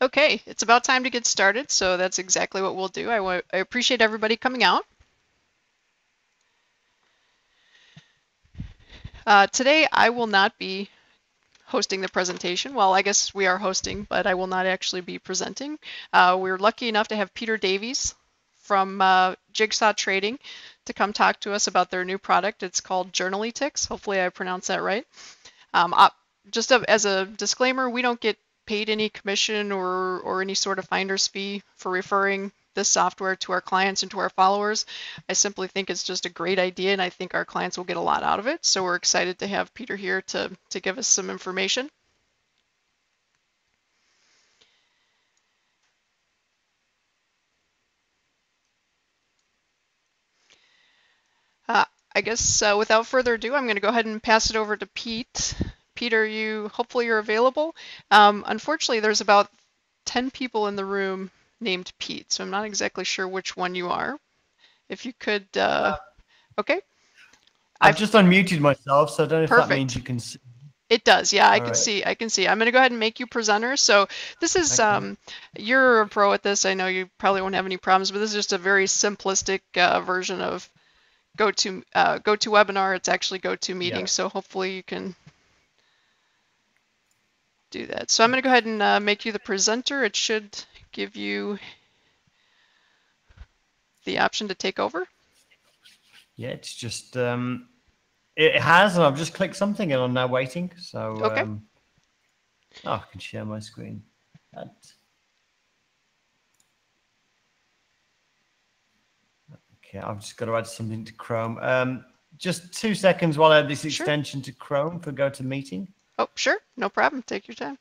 Okay, it's about time to get started, so that's exactly what we'll do. I appreciate everybody coming out. Today, I will not be hosting the presentation. Well, I guess we are hosting, but I will not actually be presenting. We're lucky enough to have Peter Davies from Jigsaw Trading to come talk to us about their new product. It's called Journalytics. Hopefully I pronounced that right. Just as a disclaimer, we don't get paid any commission or any sort of finder's fee for referring this software to our clients and to our followers. I simply think it's just a great idea, and I think our clients will get a lot out of it. So we're excited to have Peter here to give us some information. I guess without further ado, I'm going to go ahead and pass it over to Pete. Peter, hopefully you're available. Unfortunately, there's about 10 people in the room named Pete, so I'm not exactly sure which one you are. If you could, okay. I've just unmuted myself, so I don't know if Perfect. that means you can see. It does, yeah, I can see. I'm going to go ahead and make you presenter. So this is, okay. You're a pro at this. I know you probably won't have any problems, but this is just a very simplistic version of GoToWebinar. It's actually GoToMeeting, yeah. So hopefully you can do that. So I'm going to go ahead and make you the presenter. It should give you the option to take over. Yeah, it's just it has, and I've just clicked something and I'm now waiting. So okay. Oh, I can share my screen. Okay, I've just got to add something to Chrome. Just 2 seconds while I add this extension to Chrome for GoToMeeting. Oh, sure, no problem. Take your time.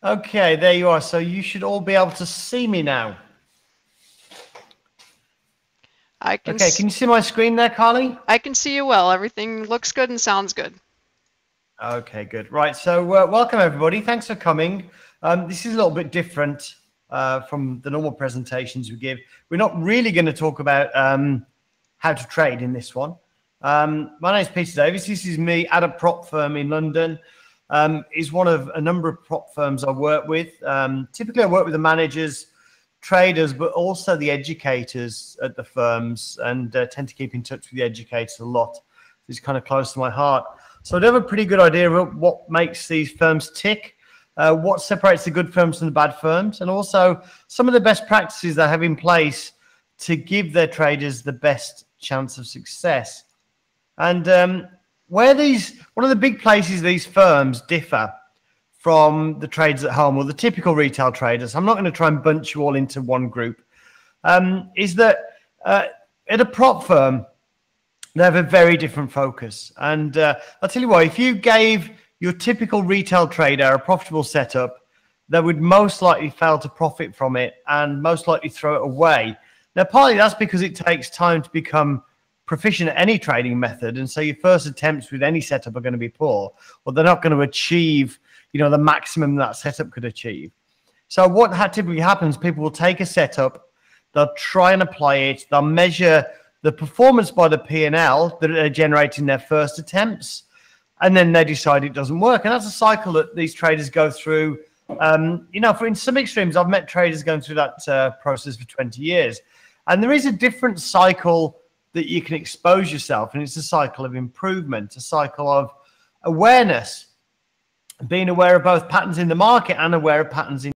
Okay, there you are. So you should all be able to see me now. Okay, can you see my screen there, Carly? I can see you well. Everything looks good and sounds good. Okay, good. Right, so welcome everybody. Thanks for coming. This is a little bit different from the normal presentations we give. We're not really going to talk about how to trade in this one. My name is Peter Davies. This is me at a prop firm in London. Is one of a number of prop firms I work with. Typically, I work with the managers, traders, but also the educators at the firms, and tend to keep in touch with the educators a lot. It's kind of close to my heart. So I have a pretty good idea of what makes these firms tick, what separates the good firms from the bad firms, and also some of the best practices they have in place to give their traders the best chance of success. And one of the big places these firms differ from the traders at home or the typical retail traders, I'm not going to try and bunch you all into one group, is that at a prop firm, they have a very different focus. And I'll tell you what, if you gave your typical retail trader a profitable setup, they would most likely fail to profit from it and most likely throw it away. Now, partly that's because it takes time to become proficient at any trading method. And so your first attempts with any setup are going to be poor, or they're not going to achieve the maximum that setup could achieve. So what typically happens, people will take a setup, they'll try and apply it, they'll measure the performance by the P&L that they're generating their first attempts, and then they decide it doesn't work. And that's a cycle that these traders go through. In some extremes, I've met traders going through that process for 20 years. And there is a different cycle that you can expose yourself, and it's a cycle of improvement, a cycle of awareness, being aware of both patterns in the market and aware of patterns in